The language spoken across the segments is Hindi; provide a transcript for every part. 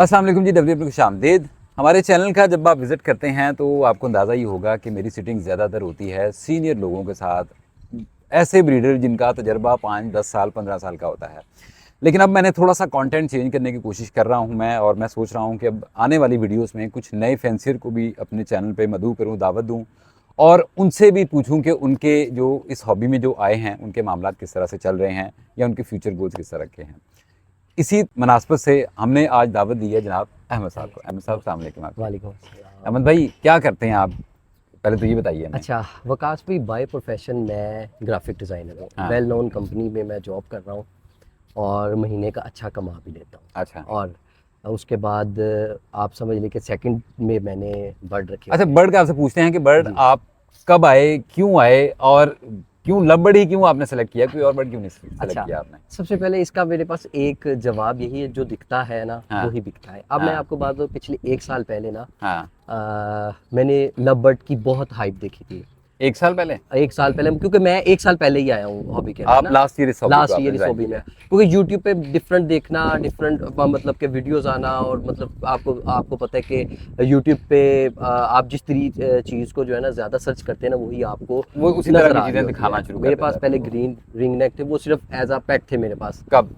अस्सलाम वालेकुम जी, डब्ल्यू खुश आमदीद। हमारे चैनल का जब आप विज़िट करते हैं तो आपको अंदाज़ा ही होगा कि मेरी सिटिंग ज़्यादातर होती है सीनियर लोगों के साथ, ऐसे ब्रीडर जिनका तजर्बा 5-10 साल 15 साल का होता है। लेकिन अब मैंने थोड़ा सा कंटेंट चेंज करने की कोशिश कर रहा हूं मैं, और मैं सोच रहा हूं कि अब आने वाली वीडियोस में कुछ नए फैंसियर को भी अपने चैनल पे मदऊ करूं, दावत दूं और उनसे भी पूछूं कि उनके जो इस हॉबी में जो आए हैं उनके मामलात किस तरह से चल रहे हैं या उनके फ्यूचर गोल्स किस तरह के हैं। इसी मुनासबत से हमने आज दावत दी है जनाब अहमद साहब को। अहमद साहब अस्सलाम वालेकुम। वालेकुम अस्सलाम। अहमद भाई क्या करते हैं आप, पहले तो ये बताइए हमें। अच्छा, वकास भाई बाय प्रोफेशन मैं ग्राफिक डिज़ाइनर हूँ। हाँ। वेल नोन कंपनी में मैं जॉब कर रहा हूँ और महीने का अच्छा कमा भी लेता हूँ। अच्छा और उसके बाद आप समझ लें कि सेकंड में मैंने बर्ड रखे अच्छा, हुए हैं। बर्ड का आपसे पूछते हैं कि बर्ड जी। आप कब आए, क्यों आए और क्यों लव बर्ड ही क्यों आपने सेलेक्ट किया, कोई और बर्ड क्यों नहीं सेलेक्ट अच्छा, किया आपने? सबसे पहले इसका मेरे पास एक जवाब यही है, जो दिखता है ना हाँ। वही बिकता है। अब मैं हाँ। आपको बात बताऊँ, पिछले 1 साल पहले ना हाँ। मैंने लव बर्ड की बहुत हाइप देखी थी। 1 साल पहले? 1 साल पहले, क्योंकि मैं 1 साल पहले ही आया हूँ हॉबी के अंदर आप ना। लास्ट ईयर इस हॉबी को लास्ट आपने ईयर इस ज्वाइन हॉबी में, किया? क्योंकि यूट्यूब पे डिफरेंट देखना, डिफरेंट मतलब के वीडियोस आना, और मतलब आपको आपको पता है कि यूट्यूब पे आप जिस चीज़ को जो है ना ज़्यादा सर्च करते हैं ना, वही आपको वो उसी तरह नजर की आ रही चीजें होती दिखाना है। शुरू कर मेरे देता पास है पहले आपको। ग्रीन रिंग नेक थे, वो सिर्फ एज अ पेट थे मेरे पास। कब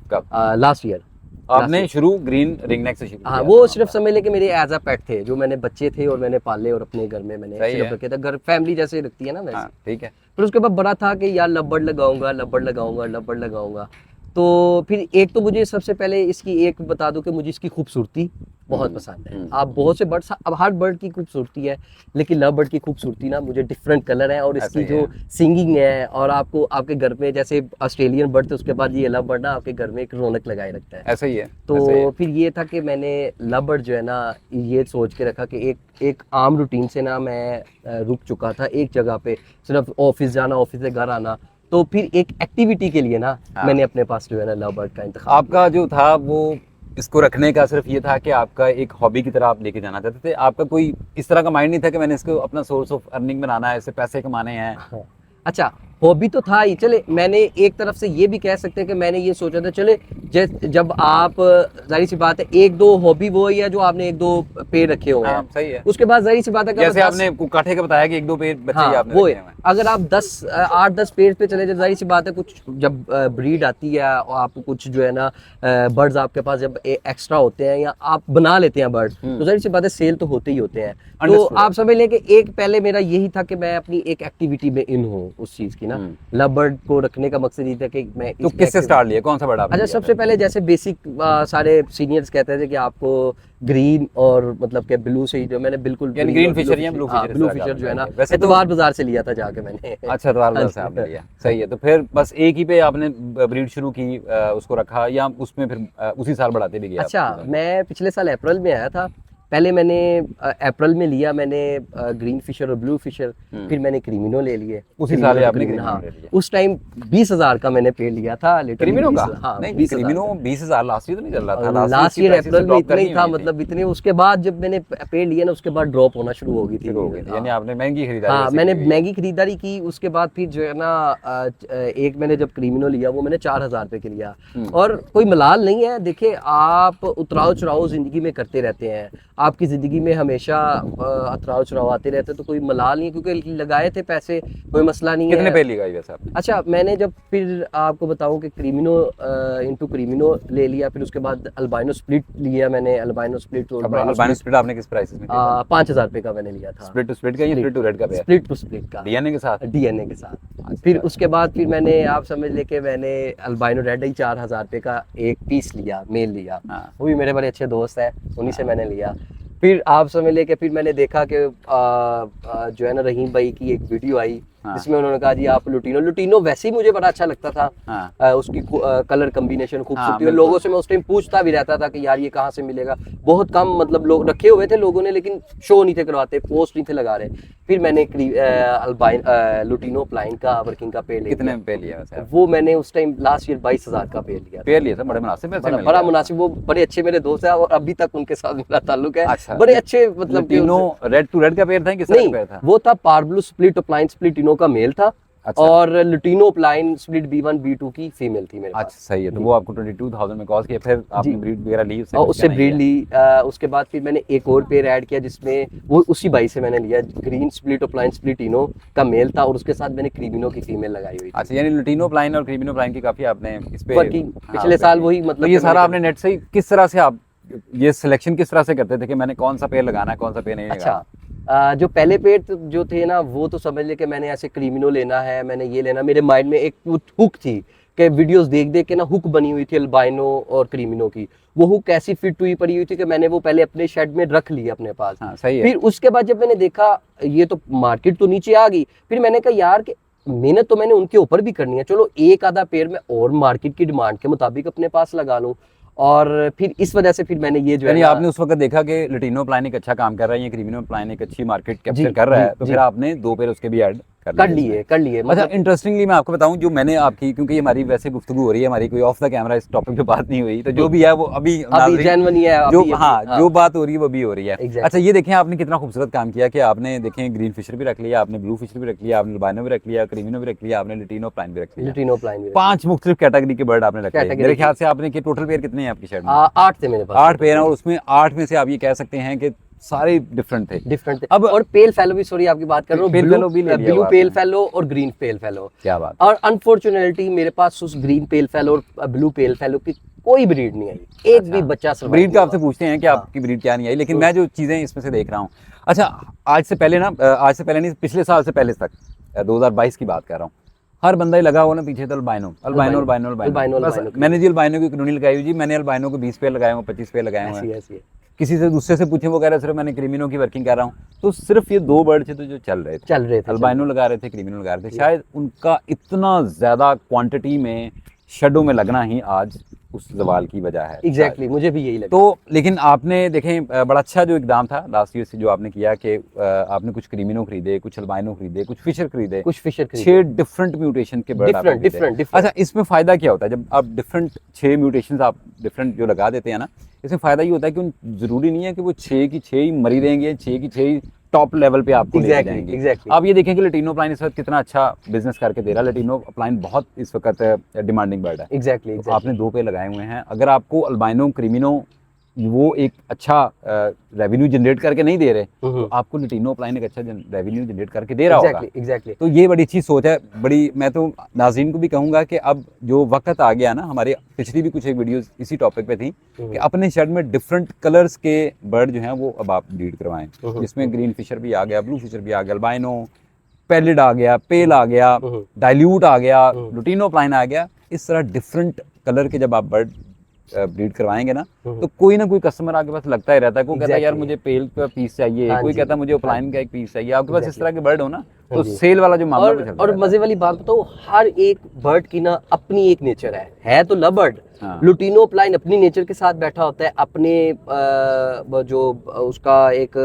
लास्ट ईयर। आपने शुरू ग्रीन रिंग नेक से शुरू हाँ, किया वो था सिर्फ मामला? समझ लें कि मेरे एज अ पेट थे, जो मैंने बच्चे थे और मैंने पाले और अपने घर में मैंने सही सिर्फ है। रखे थे, घर फैमिली जैसे रखती है ना हाँ वैसे। ठीक है। फिर उसके बाद बड़ा था कि यार लबड़ लगाऊंगा, लबड़ लगाऊंगा, लबड़ लगाऊंगा। तो फिर एक तो मुझे सबसे पहले इसकी एक बता दूं कि मुझे इसकी खूबसूरती बहुत पसंद है। आप बहुत से बर्ड्स, अब हर बर्ड की खूबसूरती है, लेकिन लव बर्ड की खूबसूरती ना मुझे डिफरेंट कलर है, और ऐसा इसकी ही जो है। सिंगिंग है, और आपको आपके घर में जैसे ऑस्ट्रेलियन बर्ड थे, उसके बाद ये लव बर्ड ना आपके घर में एक रौनक लगाए रखता है। ऐसा ही है। तो ऐसा ही है। फिर ये था कि मैंने लव बर्ड जो है ना, ये सोच के रखा कि एक एक आम रूटीन से ना मैं रुक चुका था एक जगह पे, सिर्फ ऑफिस जाना, ऑफिस से घर आना। तो फिर एक एक्टिविटी के लिए ना हाँ। मैंने अपने पास जो है ना लव बर्ड का इंतखाब आपका जो था वो इसको रखने का सिर्फ ये था कि आपका एक हॉबी की तरह आप लेके जाना चाहते थे, आपका कोई इस तरह का माइंड नहीं था कि मैंने इसको अपना सोर्स ऑफ अर्निंग बनाना है, इससे पैसे कमाने हैं? किया। अच्छा, हॉबी तो था ही। चले, मैंने एक तरफ से ये भी कह सकते हैं कि मैंने ये सोचा था, चले जब आप, जाहिर सी बात है, एक दो हॉबी वो ही है जो आपने एक दो पेड़ रखे हुए हाँ हैं। सही है। उसके बाद जाहिर सी बात है कि जैसे अगर आपने काठे का बताया कि 1-2 पेड़ बच्चे ही हाँ आपने वो रखे है, हुए हैं। अगर आप 8-10 पेज पे चले जाए, जाहिर सी बात है कुछ जब ब्रीड आती है और आपको कुछ जो है ना बर्ड्स आपके पास जब एक्स्ट्रा होते हैं या आप बना लेते हैं बर्ड, तो जाहिर सी बात है सेल तो होते ही होते हैं। तो Understood। आप समझ लें कि एक पहले मेरा यही था कि मैं अपनी एक एक्टिविटी में इन हूँ उस चीज़ की ना। लव बर्ड को रखने का मकसद ये था कि मैं तो किससे स्टार्ट लिया, कौन सा बर्ड आपने अच्छा, लिया सबसे फिर? पहले जैसे बेसिक सारे सीनियर्स कहते थे कि आपको ग्रीन और मतलब के ब्लू से ही, जो मैंने बिल्कुल यानी ग्रीन ग्रीन और फिशर या ब्लू हाँ फिशर, ब्लू फिशर जो है ना, वैसे तो एतवार बाजार से लिया था जाके मैंने। अच्छा, तो हाँ बाजार से जी। आपने लिया, सही है। तो फिर बस एक ही पे आपने ब्रीड शुरू की, उसको रखा, या उसमें फिर उसी साल बढ़ाते भी गए आप अच्छा, चीज़ों को? मैं पिछले साल अप्रैल में आया था। पहले मैंने अप्रैल में लिया मैंने ग्रीन फिशर और ब्लू फिशर, फिर मैंने क्रीमिनो ले लिए। उसी साल ही क्रीमिनो तो आपने क्रीमिनो, क्रीमिनो हाँ। ले लिया? उस टाइम 20,000 का मैंने पेड़ लिया था, लिटरली क्रीमिनो का? 20,000, हाँ नहीं, 20,000 क्रीमिनो का। 20,000 लास्ट ईयर तो नहीं चल रहा था? लास्ट इसकी ईयर प्राइसेस अप्रैल में ड्रॉप इतना करनी ही था, हुई थी। मतलब इतने, उसके बाद जब मैंने पेड़ लिया ना, उसके बाद ड्रॉप होना शुरू हो गई थी। शुरू हो गई थी, यानी हाँ। आपने महंगी खरीदारी हाँ, ऐसे मैंने की हुई है। महंगी खरीदारी की। उसके बाद फिर जो है ना एक मैंने जब क्रीमिनो लिया, वो मैंने 4,000 रुपये के लिया। और कोई मलाल नहीं है, देखिए आप उतराव चढ़ाव जिंदगी में करते रहते हैं, आपकी जिंदगी में हमेशा उतराव चढ़ाव आते रहते हैं, तो कोई मलाल नहीं है, क्योंकि लगाए थे पैसे, कोई मसला नहीं कितने है। पे लिया वैसे आपने? अच्छा, मैंने जब फिर आपको बताऊं कि क्रीमिनो इनटू क्रीमिनो ले लिया, फिर उसके बाद अल्बाइनो स्प्लिट लिया मैंने, अल्बाइनो स्प्लिट और अब अल्बाइनो स्प्लिट आपने किस प्राइसेस में खरीदा? 5,000 रुपये का मैंने लिया था। स्प्लिट टू स्प्लिट का या स्प्लिट टू रेड का पेयर? स्प्लिट टू स्प्लिट का, डीएनए के साथ? डीएनए के साथ। अच्छा। फिर उसके बाद फिर मैंने, आप समझ ले कि मैंने अल्बाइनो रेड ही 4,000 रुपये का एक पीस लिया, मेल लिया। हाँ। वो भी मेरे बड़े अच्छे दोस्त हैं, उन्हीं से मैंने लिया। फिर आप समझ ले कि फिर मैंने देखा कि जो है ना रहीम भाई की एक वीडियो आई, हाँ। जिसमें उन्होंने कहा जी आप लुटीनो वैसे ही मुझे बड़ा अच्छा लगता था। हाँ। उसकी कलर कम्बिनेशन खूबसूरती, और बिल्कुल। लोगों से मैं उस टाइम पूछता भी रहता था कि यार ये कहाँ से मिलेगा। बहुत कम मतलब लोग रखे हुए थे लोगों ने, लेकिन शो नहीं थे करवाते, पोस्ट नहीं थे लगा रहे। फिर मैंने लुटीनो प्लाइन का वर्किंग का पेड़ कितने लिया। में पे लिया वैसे आप? वो मैंने उस टाइम लास्ट ईयर 22,000 का पेड़ लिया। पेयर लिया था, बड़े मुनासिब पैसे मिल बड़ा गए। मुनासिब, वो बड़े अच्छे मेरे दोस्त हैं और अभी तक उनके साथ मेरा ताल्लुक है। अच्छा। बड़े अच्छे मतलब कि लुटीनो रेड टू रेड का पेयर था, किस तरह का नहीं, पेयर था? वो था पार्ब्लू स्प्लिट और प्लाइन स्प्लिट, इनो का मेल था। अच्छा। और लुटिनो प्लाइन स्प्लिट B1 B2 की फीमेल थी मेरे पास। अच्छा सही है, तो वो आपको 22,000 में कॉस्ट किया, फिर आपने जी। ब्रीड वगैरह ली और उससे कुछ ब्रीड कहना ही ली। उसके बाद फिर मैंने एक और पेयर ऐड किया जिसमें वो उसी भाई से मैंने लिया, ग्रीन स्प्लिट प्लाइन स्प्लिटिनो का मेल था और उसके साथ मैंने क्रीमिनो की फीमेल लगाई हुई है? थी। अच्छा, यानी लुटिनो प्लाइन और क्रीमिनो प्लाइन की काफी आपने इस पे वर्किंग हाँ, पिछले पे साल की। वही तो मतलब ये कि मैंने सारा आपने नेट से ही किस तरह से आप ये सिलेक्शन किस तरह से करते थे कि मैंने कौन सा पेड़ लगाना है, कौन सा पेड़ नहीं अच्छा। लगाना? जो पहले पेड़ जो थे ना, वो तो समझ ले कि मैंने ऐसे क्रीमिनो लेना है, मैंने ये लेना, मेरे माइंड में एक हुक थी कि वीडियोस देख देख के ना हुक बनी हुई थी अल्बाइनो और क्रीमिनो की। वो हुक ऐसी फिट हुई पड़ी हुई थी कि मैंने वो पहले अपने शेड में रख ली अपने पास। हाँ सही है। फिर उसके बाद जब मैंने देखा ये तो मार्केट तो नीचे आ गई, फिर मैंने कहा यार कि मेहनत तो मैंने उनके ऊपर भी करनी है, चलो एक आधा पेड़ में और मार्केट की डिमांड के मुताबिक अपने पास लगा लूं। और फिर इस वजह से फिर मैंने ये जो है यानी ना, आपने उस वक्त देखा कि लुटिनो प्लान एक अच्छा काम कर रहा है, ये क्रीमिनो प्लान एक अच्छी मार्केट जी कैप्चर कर रहा जी है, तो जी फिर आपने दो पेड़ उसके भी ऐड कर कर लिए लिए इसमें। कर लिए अच्छा, मतलब। इंटरेस्टिंगली मैं आपको बताऊं, जो मैंने आपकी, क्योंकि ये हमारी वैसे गुफ्तगू हो रही है, हमारी कोई ऑफ द कैमरा इस टॉपिक पे बात नहीं हुई, तो जो भी है वो अभी अभी नाज़रीन जेन्युइन ही है, जो अभी हाँ हाँ जो बात हो रही है वो भी हो रही है। एग्जैक्टली। अच्छा, ये देखें आपने कितना खूबसूरत काम किया कि आपने देखें ग्रीन फिशर भी रख लिया, आपने ब्लू फिशर भी रख लिया, आपने अल्बाइनो भी रख लिया, क्रीमिनो भी रख लिया, आपने लुटिनो प्लान भी रख लिया। लुटिनो प्लाइन 5 मुख्तलिफ कैटेगरी के बर्ड आपने रख लिए। कैटेगरी मेरे की। ख्याल से आपने के टोटल पेयर कितने हैं आपकी शेड में? 8 थे मेरे पास। 8 पेयर हैं, और उसमें 8 में से आप ये कह सकते हैं कि सारे डिफरेंट थे। डिफरेंट थे। अब और पेल फेलो भी, सॉरी आपकी बात कर रहा हूँ, पेल फेलो भी ले लिया ब्लू हुआ पेल आपने। फेलो और ग्रीन पेल फेलो। क्या बात है। और अनफॉर्चुनेटली मेरे पास उस ग्रीन पेल फेलो और ब्लू पेल फेलो की कोई ब्रीड नहीं आई, एक भी बच्चा survive ब्रीड नहीं का आपसे हुआ। पूछते हैं कि हाँ। आपकी ब्रीड क्या नहीं आई, लेकिन मैं जो चीज़ें इसमें से देख रहा हूँ। अच्छा, आज से पहले ना, आज से पहले नहीं, पिछले साल से पहले तक 2022 की बात कर रहा हूँ, हर बंदा ही लगा हुआ ना पीछे, तो अल्बाइनो अल्बाइनो अल्बाइनो अल्बाइनो, बस। अल्बाइनो मैंने जी अल्बाइनो की क्लोनी लगाई हुई जी, मैंने अल्बाइनो को 20 पेड़ लगाए हुए, 25 पेड़ लगाए हुए ऐसी हैं। ऐसी है। किसी से दूसरे से पूछे, वो कह रहे सिर्फ मैंने क्रीमिनो की वर्किंग कर रहा हूँ। तो सिर्फ ये 2 बर्ड थे तो जो चल रहे थे, अल्बाइनो लगा रहे थे, क्रीमिनो लगा रहे थे। शायद उनका इतना ज़्यादा क्वांटिटी में शेडो में लगना ही आज उस सवाल की वजह है। एग्जैक्टली, मुझे भी यही लगा। तो लेकिन आपने देखें, बड़ा अच्छा जो इकदाम था लास्ट ईयर से जो आपने किया कि आपने कुछ क्रीमिनो खरीदे, कुछ अल्बाइनो खरीदे, कुछ फिशर खरीदे, कुछ फिशर 6 डिफरेंट म्यूटेशन के बर्ड आपने खरीदे। डिफरेंट। अच्छा, इसमें फ़ायदा क्या होता है जब आप डिफरेंट 6 म्यूटेशंस आप डिफरेंट जो लगा देते हैं ना, इसमें फ़ायदा ये होता है कि ज़रूरी नहीं है कि वो 6 की 6 ही मरी देंगे, 6 की 6 ही टॉप लेवल पे आपको लेके जाएंगे। एग्जैक्टली। आप ये देखें कि लुटिनो प्लाइन इस वक्त कितना अच्छा बिजनेस करके दे रहा है। लुटिनो प्लाइन बहुत इस वक्त डिमांडिंग बर्ड है। एग्जैक्टली। तो आपने 2 पे लगाए हुए हैं, अगर आपको अल्बाइनो क्रीमिनो वो एक अच्छा रेवेन्यू जनरेट करके नहीं दे रहे, तो आपको लुटिनो प्लाइन एक अच्छा रेवेन्यू जनरेट करके दे रहा होगा। एग्जैक्टली। तो ये बड़ी अच्छी सोच है। बड़ी, मैं तो नाज़रीन को भी कहूँगा कि अब जो वक्त आ गया ना, हमारे पिछली भी कुछ एक वीडियोस इसी टॉपिक पे थी कि अपने शेड में डिफरेंट कलर्स के बर्ड जो हैं वो अब आप ब्रीड करवाएं, जिसमें ग्रीन फिशर भी आ गया, ब्लू फिशर भी आ गया, अल्बाइनो, पैलिड आ गया, पेल आ गया, डाइल्यूट आ गया, लुटिनो प्लाइन आ गया। इस तरह डिफरेंट कलर के जब आप बर्ड ब्रीड करवाएंगे ना, तो कोई ना कोई कस्टमर आपके पास लगता ही रहता है। कोई कहता है यार मुझे पेल का पीस चाहिए, कोई कहता है मुझे ओपलाइन का एक पीस चाहिए। आपके पास इस तरह के बर्ड हो ना, तो सेल वाला जो मामला भी चलता और है। मजे वाली बात बताओ, हर एक बर्ड की ना अपनी एक नेचर है तो लव बर्ड। हाँ। लुटिनो प्लाइन अपनी नेचर के साथ बैठा होता है, अपने जो उसका एक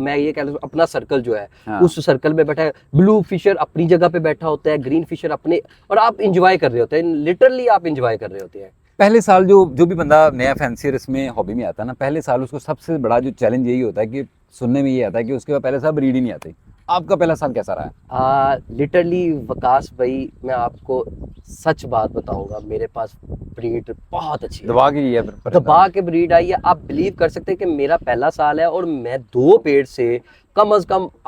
मैं ये कह लूं अपना सर्कल जो है, हाँ। उस सर्कल में बैठा है। ब्लू फिशर अपनी जगह पे बैठा होता है, ग्रीन फिशर अपने, और आप इंजॉय कर रहे होते हैं, लिटरली आप इंजॉय कर रहे होते हैं। पहले साल जो भी बंदा नया फैंसियर इसमें हॉबी में आता है ना, पहले साल उसको सबसे बड़ा जो चैलेंज यही होता है कि सुनने में ये आता है कि उसके बाद पहले साल ब्रीड ही नहीं आती। आपका पहला साल कैसा रहा है? लिटरली वकास भाई, मैं आपको सच बात बताऊंगा, मेरे पास ब्रीड बहुत अच्छी है। दबा के ये दबा के ब्रीड आई है। आप बिलीव कर सकते हैं कि मेरा पहला साल है और मैं 2 पेड़ से कम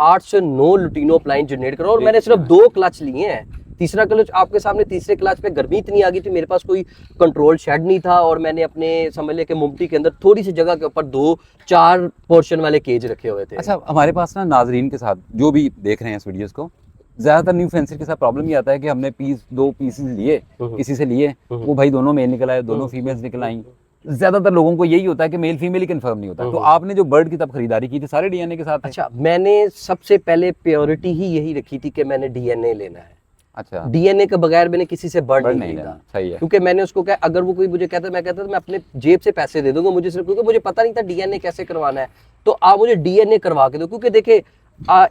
8 से 9 लुटिनो प्लाइन जनरेट कर रहा हूँ, और मैंने सिर्फ 2 क्लच लिए हैं। तीसरा क्लच आपके सामने, तीसरे क्लच पे गर्मी इतनी आ गई थी, मेरे पास कोई कंट्रोल शेड नहीं था, और मैंने अपने समझ ले कि मुमटी के अंदर थोड़ी सी जगह के ऊपर 2-4 पोर्शन वाले केज रखे हुए थे। अच्छा, हमारे पास ना नाजरीन के साथ जो भी देख रहे हैं इस वीडियोस को, ज़्यादातर न्यू फैंसियर के साथ प्रॉब्लम ये आता है कि हमने 2 पीसेस लिए, किसी से लिए, वो भाई दोनों मेल निकल आए, दोनों फीमेल्स निकल आई। ज़्यादातर लोगों को यही होता है कि मेल फीमेल ही कंफर्म नहीं होता। तो आपने जो बर्ड की तब खरीदारी की थी, सारे डीएनए के साथ थे? अच्छा, मैंने सबसे पहले प्योरिटी ही यही रखी थी कि मैंने डीएनए लेना है। अच्छा, डीएनए के बगैर मैंने किसी से बर्ड नहीं लेना। लेना। सही है। क्योंकि मैंने उसको कहा, अगर वो कोई मुझे कहता, मैं कहता था मैं अपने जेब से पैसे दे दूंगा, मुझे सिर्फ, क्योंकि मुझे पता नहीं था डीएनए कैसे करवाना है, तो आप मुझे डीएनए करवा के दो। क्योंकि देखिए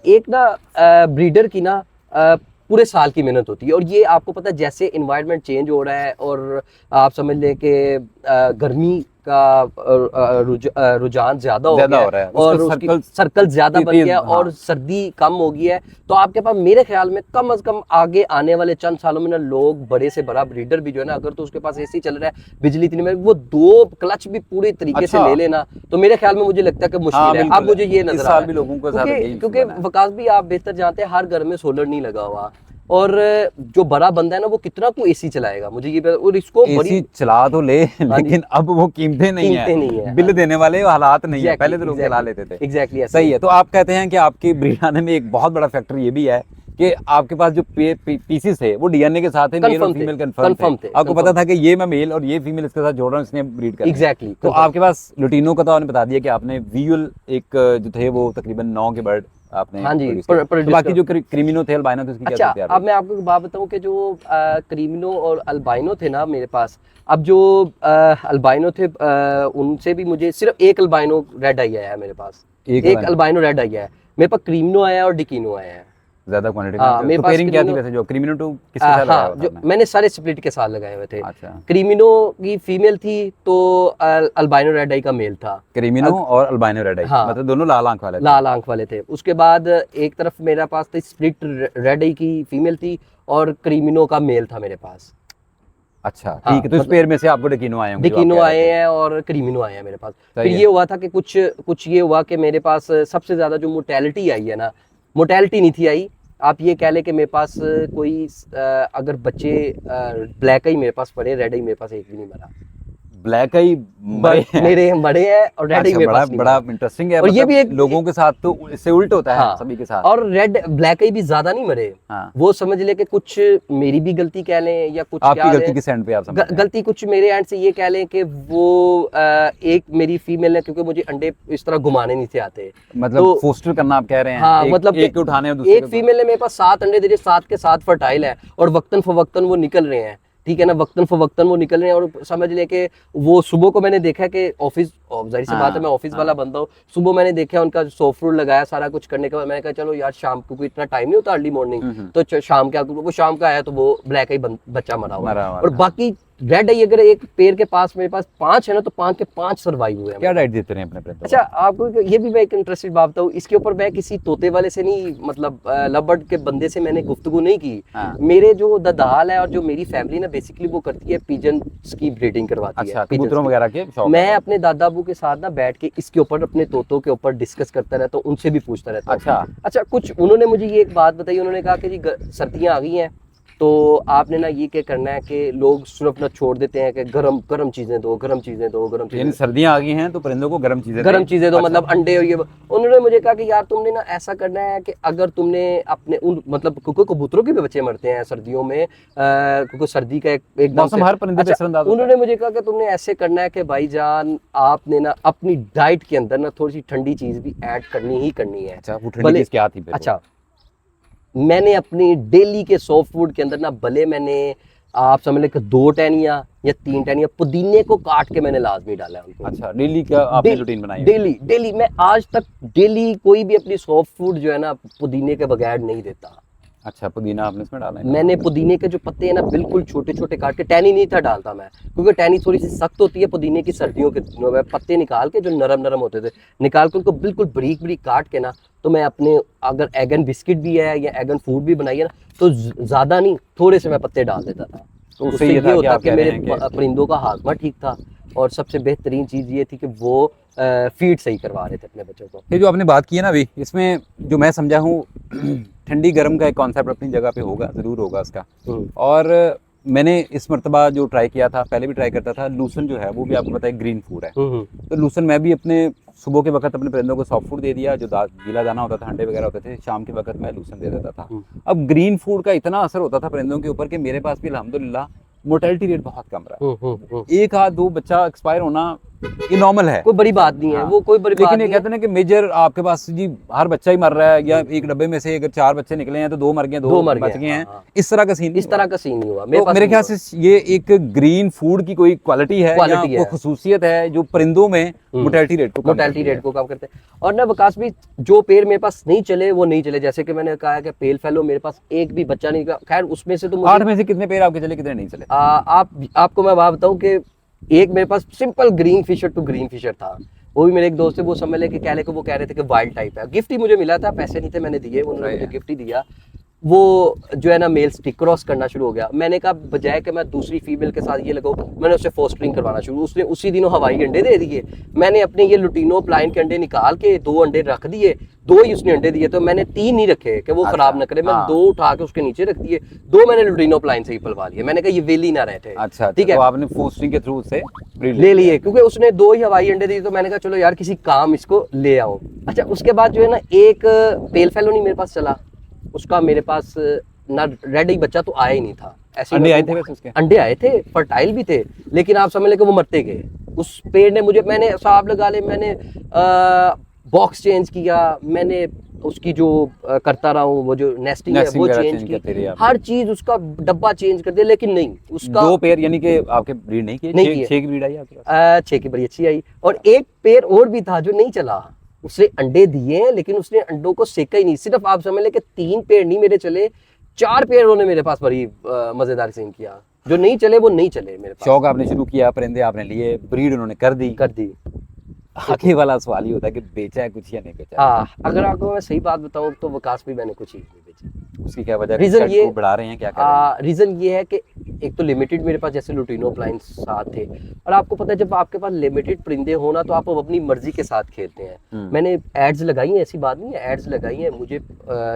एक ना ब्रीडर की ना पूरे साल की मेहनत होती है, और ये आपको पता है जैसे इन्वायरमेंट चेंज हो रहा है और आप समझ लें कि गर्मी आपका रुझान ज्यादा हो गया रहा है, और उसका उसकी सर्कल ज्यादा बन तेज, गया हाँ। और सर्दी कम हो गई है, तो आपके पास मेरे ख्याल में कम से कम आगे आने वाले चंद सालों में ना लोग बड़े से बड़ा ब्रीडर भी जो है ना, अगर तो उसके पास एसी चल रहा है, बिजली इतनी में वो 2 क्लच भी पूरे तरीके से अच्छा। ले लेना, तो मेरे ख्याल में मुझे लगता है कि मुश्किल हाँ, है। बिल्कुल अब मुझे ये है। नजर इस आ साल रहा भी है लोगों के साथ यही क्योंकि मसला है। वकास भी आप बेहतर जानते हैं, हर घर में सोलर नहीं लगा हुआ, और जो बड़ा बंदा है ना वो कितना को एसी चलाएगा, मुझे ये और इसको एसी बड़ी चला तो ले, हाँ जी। लेकिन अब वो कीमतें नहीं कीमतें नहीं है, बिल हाँ। देने वाले वो हालात नहीं है, पहले तो लोग चला एग्जैक्टली लेते थे। एग्जैक्टली ऐसे सही ही है। तो आप कहते हैं कि आपकी ब्रीड आने में एक बहुत बड़ा फैक्टर ये भी है कि आपके पास जो पीसीस थे वो डीएनए के साथ है, मेल और Confirm थे, फीमेल कंफर्म confirm थे, थे, आपको पता confirm था कि ये मैं मेल और ये फीमेल इसके साथ जोड़ रहा हूँ, इसने ब्रीड करनी है। एग्जैक्टली तो आपके पास लुटीनो का तो आपने बता दिया कि आपने वीयूल एक जो थे वो तकरीबन 9 के बर्ड आपने हाँ जी, produce किए। तो produce बाकी कर- जो क्रीमिनो थे, अल्बाइनो थे, उसकी क्या अच्छा, सूरत हाल अब है? मैं आपको एक बात बताऊं कि जो क्रीमिनो और अल्बाइनो थे ना मेरे पास, अब जो अल्बाइनो थे उनसे भी मुझे सिर्फ एक अल्बाइनो रेड आई आया है मेरे पास, एक एक अल्बाइनो रेड आई है मेरे पास, क्रीमिनो आया है और डिकीनो आया है। ज्यादा क्वांटिटी हाँ, में मेरे तो पास पेयरिंग क्या थी क्रीमिनो- वैसे, जो क्रीमिनो टू किसके साथ लगाया हाँ, हुआ था जो आपने? मैंने सारे स्प्लिट के साथ लगाए हुए थे। अच्छा, क्रीमिनो की फीमेल थी तो अल्बाइनो रेड आई का मेल था। क्रीमिनो और अल्बाइनो रेड आई, हाँ। मतलब दोनों लाल आंख वाले थे। लाल आंख वाले थे। उसके बाद एक तरफ मेरे पास थी स्प्लिट रेड आई की फीमेल थी और क्रीमिनो का मेल था मेरे पास। अच्छा, हाँ, ठीक है। तो इस मतलब पेयर में से आपको डिकीनो आए होंगे जो आप डिकीनो कह आए रहे थे। हैं और क्रीमिनो आए हैं मेरे पास। सही फिर है। ये हुआ था कि कुछ ये हुआ कि मेरे पास सबसे ज्यादा जो मोर्टेलिटी आई है ना, मोर्टेलिटी नहीं थी आई, आप ये कह लें कि मेरे पास कोई अगर बच्चे ब्लैक आई मेरे पास पड़े, रेड आई मेरे पास एक भी नहीं मरा। ब्लैक आई मरे हैं। मेरे बड़े हैं और रेड आई अच्छा, मेरे बड़ा पास नहीं बड़ा मरा। इंटरेस्टिंग है। और ये मतलब भी एक लोगों के साथ तो इससे उल्ट होता है, हाँ, सभी के साथ। और रेड ब्लैक आई भी ज्यादा नहीं मरे। हाँ। वो समझ ले कि कुछ मेरी भी गलती कह लें या कुछ आपकी क्या गलती लें, किस एंड पे आप समझ रहे हैं? गलती कुछ मेरे एंड से ये कह लें कि वो एक मेरी फीमेल ने, क्योंकि मुझे अंडे इस तरह घुमाने नहीं थे आते, मतलब तो फोस्टर करना आप कह रहे हैं? हाँ, एक, मतलब एक के उठाने और दूसरे एक के फीमेल ने मेरे पास 7 अंडे दे दिए, 7 के 7 फर्टाइल है और वक्तन फवक्तन वो निकल रहे हैं, ठीक है ना, वक्तन फवक्तन वो निकल रहे हैं। और समझ ले कि वो सुबह को मैंने देखा कि ऑफिस, जाहिर सी हाँ, बात है मैं ऑफिस वाला बंदा हूँ, सुबह मैंने देखा उनका सॉफ्ट फूड लगाया, सारा कुछ करने के बाद मैंने कहा चलो यार शाम को कोई इतना टाइम नहीं होता अर्ली मॉर्निंग, तो शाम के वो शाम का आया तो वो ब्लैक आई बच्चा मरा हुआ है। और बाकी रेड आई अगर एक पेड़ के पास मेरे पास 5 है ना, तो 5 के 5 सर्वाइव हुए हैं। क्या डाइट देते रहे अपने परिंदों को? अच्छा, आपको ये भी मैं एक इंटरेस्टेड बात बताऊँ, इसके ऊपर मैं किसी तोते वाले से नहीं, मतलब लव बर्ड के बंदे से मैंने गुफ्तगू नहीं की। हाँ। मेरे जो ददाल है और जो मेरी फैमिली ना बेसिकली वो करती है पिजन्स की ब्रीडिंग करवाती अच्छा, है, pigeons कबूतरों की। वगैरह के शौक मैं है? अपने दादा अबू के साथ ना बैठ के इसके ऊपर अपने तोतों के ऊपर डिस्कस करता रहता हूँ, उनसे भी पूछता रहता हूँ। अच्छा, कुछ उन्होंने मुझे ये एक बात बताई, उन्होंने कहा कि जी सर्दियाँ आ गई हैं तो आपने ना ये क्या करना है कि लोग सिर्फ ना छोड़ देते हैं कि गरम गरम चीजें दो, गरम चीजें दो, गरम यानी चीजें, सर्दियां आ गई हैं तो परिंदों को गर्म चीजें गरम दें। चीजें दो, अच्छा। मतलब अंडे और ये। उन्होंने मुझे कहा कि यार तुमने ना ऐसा करना है कि अगर तुमने अपने उन, मतलब क्योंकि कबूतरों के भी बच्चे मरते हैं सर्दियों में, क्योंकि सर्दी का एकदम मौसम से- हर परिंदे पे असरअंदाज होता है। उन्होंने मुझे कहा कि तुमने ऐसे करना है कि भाईजान आपने ना अपनी डाइट के अंदर ना थोड़ी सी ठंडी चीज भी ऐड करनी ही करनी है। अच्छा, वो ठंडी भले- चीज क्या थी फिर वो? अच्छा, मैंने अपनी डेली के सॉफ्ट फूड के अंदर ना, भले मैंने आप समझ लें कि 2 टहनियाँ या 3 टहनियाँ पुदीने को काट के मैंने लाजमी डाला है उनको। अच्छा, डेली क्या आपने रूटीन बनाई है? डेली डेली मैं आज तक डेली कोई भी अपनी सॉफ्ट फूड जो है ना पुदीने के बगैर नहीं देता। अच्छा, पुदीना आपने इसमें डाला है? मैंने पुदीने के जो पत्ते हैं ना बिल्कुल छोटे छोटे काट के, टहनी नहीं था डालता मैं, क्योंकि टहनी थोड़ी सी सख्त होती है पुदीने की सर्दियों के दिनों में। पत्ते निकाल के जो नरम नरम होते थे, निकाल के उनको बिल्कुल बारीक बारीक काट के ना, तो मैं अपने अगर एगन बिस्किट भी है या एगन फूड भी बनाई है ना, तो ज्यादा नहीं थोड़े से मैं पत्ते डाल देता था। तो उससे ये था कि होता आप कि कह रहे मेरे हैं कि परिंदों का हाजमा ठीक था, और सबसे बेहतरीन चीज ये थी कि वो फीड सही करवा रहे थे अपने बच्चों को। ये जो आपने बात की है ना अभी, इसमें जो मैं समझा हूँ ठंडी गर्म का एक कॉन्सेप्ट अपनी जगह पे होगा, ज़रूर होगा उसका। और मैंने इस मरतबा जो ट्राई किया था, पहले भी ट्राई करता था, लूसन जो है वो भी आपको पता है ग्रीन फूड है। तो लूसन मैं भी अपने सुबह के वक्त अपने परिंदों को सॉफ्ट फूड दे दिया, जो गीला दाना होता था, अंडे वगैरह होते थे, शाम के वक्त मैं लूसन दे देता था। अब ग्रीन फूड का इतना असर होता था परिंदों के ऊपर कि मेरे पास भी अल्हम्दुलिल्लाह मोर्टेलिटी रेट बहुत कम रहा। 1 आध 2 बच्चा एक्सपायर होना ये नॉर्मल है, कोई बड़ी बात नहीं है। हाँ। वो कोई बड़ी बात लेकिन ये नहीं कहते हैं ना कि मेजर आपके पास जी हर बच्चा ही मर रहा है, या एक डब्बे में से अगर 4 बच्चे निकले हैं तो 2 मर गए, 2 मर बच गए गए हैं, हाँ। इस तरह का सीन इस तरह का सीन नहीं हुआ तो मेरे ख्याल से ये एक ग्रीन फूड की कोई क्वालिटी है या है। कोई खसूसियत है जो परिंदों में मोर्टेलिटी रेट को कम करते हैं। और ना विकास भी जो पेड़ मेरे पास नहीं चले वो नहीं चले, जैसे कि मैंने कहा कि पेल फेलो मेरे पास एक भी बच्चा नहीं, खैर उसमें से तो 8 में से कितने पेड़ आपके चले, कितने नहीं चले? आपको मैं बात बताऊं कि एक मेरे पास simple green fisher two green fisher था, वो भी मेरे एक दोस्त है, वो समझ ले कि कहले को वो कह रहे थे कि वाइल्ड टाइप है। गिफ्ट ही मुझे मिला था, पैसे नहीं थे मैंने दिए, उन्होंने मुझे गिफ्ट ही दिया। वो जो है ना मेल स्टिक क्रॉस करना शुरू हो गया। मैंने कहा बजाय कि मैं दूसरी फीमेल के साथ ये लगाऊं, मैंने उससे फोस्टरिंग करवाना शुरू, उसने उसी दिनों हवाई अंडे दे दिए। मैंने अपने ये लुटीनो प्लाइन के अंडे निकाल के 2 अंडे रख दिए, 2 ही उसने अंडे दिए, तो मैंने 3 नहीं रखे कि वो खराब ना करे, मैंने 2 उठा के उसके नीचे रख दिए, 2 मैंने लुटीनो प्लाइन से ही पलवा लिए। मैंने कहा ये वेली ना रहते। अच्छा, ठीक है, तो आपने फोस्टरिंग के थ्रू से ले लिए, क्योंकि उसने 2 ही हवाई अंडे दिए, तो मैंने कहा चलो यार किसी काम इसको ले आओ। अच्छा, उसके बाद जो है ना एक पेल फेलो नहीं मेरे पास चला, उसका मेरे पास ना रेड ही बच्चा तो आया ही नहीं था। ऐसे अंडे आए थे वैसे उसके? अंडे आए थे, फर्टाइल भी थे, लेकिन आप समझ लें कि वो मरते गए। उस पेड़ ने मुझे, मैंने साहब लगा ले, मैंने बॉक्स चेंज किया, मैंने उसकी जो करता रहा हूँ, वो जो नेस्टिंग है वो चेंज की, हर चीज उसका डब्बा चेंज कर दिया, लेकिन नहीं उसका 2 पेयर यानी कि आपके ब्रीड नहीं किए? नहीं किए। 6 की ब्रीड आई आपके पास? 6 की बड़ी अच्छी आई, और एक पेड़ और भी था जो नहीं चला। उसने अंडे दिए लेकिन उसने अंडों को सेका ही नहीं। सिर्फ आप समझ लें कि 3 पेड़ नहीं मेरे चले, 4 पेड़ उन्होंने मेरे पास बड़ी मजेदार सीन किया। जो नहीं चले वो नहीं चले मेरे पास। शौक आपने शुरू किया, परिंदे आपने लिए, ब्रीड उन्होंने कर दी। आगे वाला सवाल ये होता है कि बेचा है कुछ या नहीं बेचा? हाँ, अगर आपको मैं सही बात बताऊं तो वकास भी मैंने कुछ ही नहीं बेचा। उसकी क्या वजह? रीजन ये बढ़ा रहे हैं, क्या कर रहे हैं? रीजन ये है कि एक तो लिमिटेड मेरे पास जैसे लुटीनो प्लाइंस साथ थे, और आपको पता है जब आपके पास लिमिटेड परिंदे हो ना, तो आप अपनी मर्जी के साथ खेलते हैं। मैंने एड्स लगाई हैं, ऐसी बात नहीं है, एड्स लगाई हैं, मुझे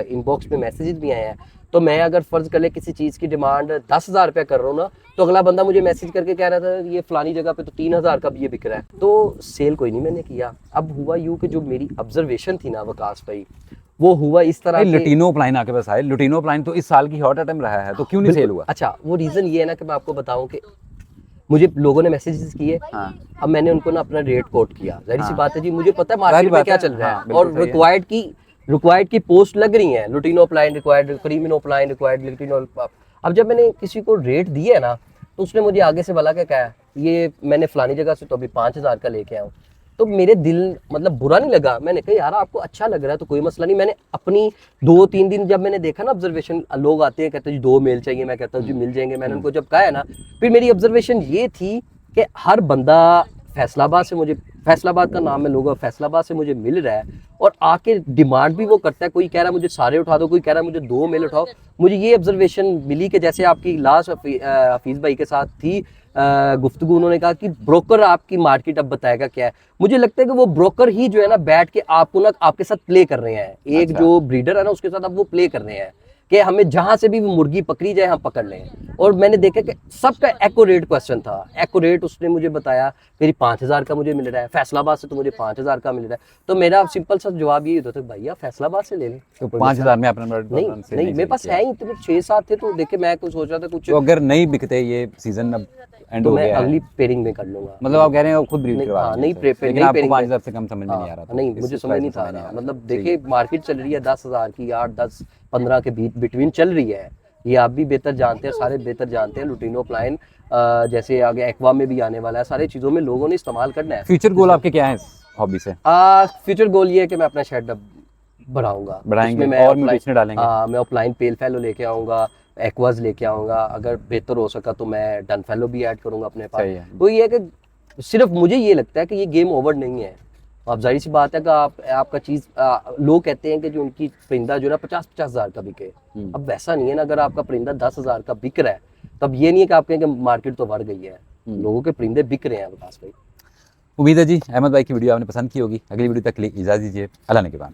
इनबॉक्स में मैसेजेस भी आए हैं। तो मैं अगर फर्ज कर ले किसी चीज़ की डिमांड 10,000 रुपया कर रहा हूँ ना, तो अगला बंदा मुझे मैसेज करके कह रहा था ये फलानी जगह पे तो 3,000 का भी ये बिक रहा है, तो सेल कोई नहीं मैंने किया। अब हुआ यूँ कि जो मेरी ऑब्जर्वेशन थी ना वकास भाई, वो हुआ इस तरह के। लुटीनो प्लाइन आपके पास आए, लुटीनो प्लाइन तो इस साल की हॉट आइटम रहा है, तो क्यों नहीं सेल हुआ? अच्छा, वो रीज़न ये है ना कि मैं आपको बताऊं कि मुझे लोगों ने मैसेजेस किए। हाँ। अब मैंने उनको ना अपना रेट कोट किया, जाहिर सी हाँ। बात है जी, मुझे पता है मार्केट में क्या चल रहा है। हाँ, और रिक्वायर्ड की पोस्ट लग रही है, लुटीनो प्लाइन रिक्वायर्ड, क्रीमिनो प्लाइन रिक्वायर्ड, लुटीनो। अब जब मैंने किसी को रेट दिया है ना, तो उसने मुझे आगे से भला क्या कहा, ये मैंने फलानी जगह से तो अभी 5,000 का लेके आया हूँ। तो मेरे दिल मतलब बुरा नहीं लगा, मैंने कहा यार आपको अच्छा लग रहा है तो कोई मसला नहीं। मैंने अपनी 2-3 दिन जब मैंने देखा ना ऑब्जर्वेशन, लोग आते हैं कहते हैं जी 2 मेल चाहिए, मैं कहता हूँ जी मिल जाएंगे। मैंने उनको जब कहा है ना, फिर मेरी ऑब्जर्वेशन ये थी कि हर बंदा फैसलाबाद से, मुझे फैसलाबाद का नाम है, लोगों फैसलाबाद से मुझे मिल रहा है, और आके डिमांड भी वो करता है। कोई कह रहा है मुझे सारे उठा दो, कोई कह रहा है मुझे 2 मेल उठाओ। मुझे ये ऑब्जर्वेशन मिली कि जैसे आपकी लास्ट हफीज़ भाई के साथ थी गुफ्तगू, उन्होंने कहा कि ब्रोकर आपकी मार्केट अब बताएगा क्या है। मुझे लगता है कि वो ब्रोकर ही जो है ना बैठ के आपको ना आपके साथ प्ले कर रहे हैं। एक जो ब्रीडर है ना उसके साथ अब वो प्ले कर रहे हैं कि हमें जहां से भी वो मुर्गी पकड़ी जाए हम पकड़ लें। और मैंने देखा कि सबका एक्यूरेट क्वेश्चन था, एक्यूरेट। उसने मुझे बताया मेरी 5,000 का मुझे मिल रहा है, फैसलाबाद से तो मुझे 5,000 का मिल रहा है। तो मेरा सिंपल सा जवाब ये होता था, भैया फैसलाबाद से ले लें। तो 5,000 में अपना नहीं मेरे पास है ही इतने 6-7 थे, तो देखे मैं कुछ सोच रहा था कुछ। तो अगर नहीं बिकते ये सीजन अब एंड तो हो मैं गया है, अगली पेयरिंग में कर लूंगा। मतलब आप कह रहे हैं खुद ब्रीड करवा रहे हैं? नहीं, लेकिन आपको 5,000 से कम समझ में नहीं आ रहा था? नहीं, मुझे समझ नहीं था। मतलब देखिए मार्केट चल रही है 10,000 की, 8, 10, 15 के बीच बिटवीन चल रही है। ये आप भी बेहतर जानते हैं, सारे बेहतर जानते हैं। लुटीनो प्लाइन जैसे आगे एक्वा में भी आने वाला है, सारी चीज़ों में लोगों ने इस्तेमाल करना है। फ्यूचर गोल आपके क्या है हॉबी से? फ्यूचर गोल ये है कि मैं अपना शेड बढ़ाऊंगा, मैं और म्यूटेशन डालेंगे। मैं ऑफलाइन पेल फेलो लेके आऊँगा, एक्वाज लेके आऊँगा, अगर बेहतर हो सका तो मैं डन फेलो भी ऐड करूँगा अपने पास। तो ये है कि सिर्फ मुझे ये लगता है कि ये गेम ओवर नहीं है। अब जाहिर सी बात है कि आपका चीज़ लोग कहते हैं कि जो उनकी परिंदा जो है ना 50-50 हज़ार का बिके। अब वैसा नहीं है ना, अगर आपका परिंदा 10,000 का बिक रहा है तब ये नहीं है कि आप कहें कि मार्केट तो बढ़ गई है। लोगों के परिंदे बिक रहे हैं विकास भाई। उम्मीद है जी अहमद भाई की वीडियो आपने पसंद की होगी। अगली वीडियो तक के लिए इजाज़त दीजिए। अल्लाह ने के बाद।